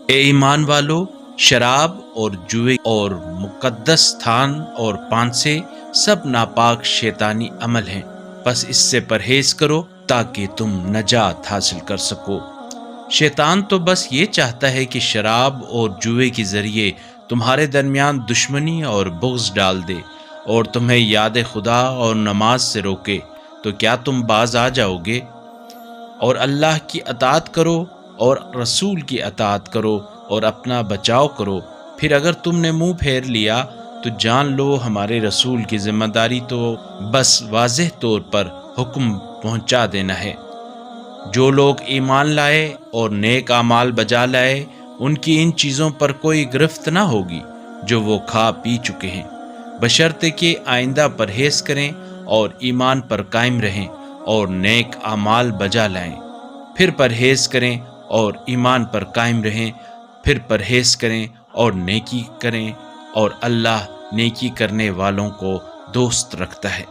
اے ایمان والو، شراب اور جوئے اور مقدس تھان اور پانسے سب ناپاک شیطانی عمل ہیں، بس اس سے پرہیز کرو تاکہ تم نجات حاصل کر سکو۔ شیطان تو بس یہ چاہتا ہے کہ شراب اور جوئے کے ذریعے تمہارے درمیان دشمنی اور بغض ڈال دے اور تمہیں یاد خدا اور نماز سے روکے، تو کیا تم باز آ جاؤ گے؟ اور اللہ کی اطاعت کرو اور رسول کی اطاعت کرو اور اپنا بچاؤ کرو۔ پھر اگر تم نے منہ پھیر لیا تو جان لو ہمارے رسول کی ذمہ داری تو بس واضح طور پر حکم پہنچا دینا ہے۔ جو لوگ ایمان لائے اور نیک اعمال بجا لائے، ان کی ان چیزوں پر کوئی گرفت نہ ہوگی جو وہ کھا پی چکے ہیں، بشرطے کہ آئندہ پرہیز کریں اور ایمان پر قائم رہیں اور نیک اعمال بجا لائیں، پھر پرہیز کریں اور ایمان پر قائم رہیں، پھر پرہیز کریں اور نیکی کریں، اور اللہ نیکی کرنے والوں کو دوست رکھتا ہے۔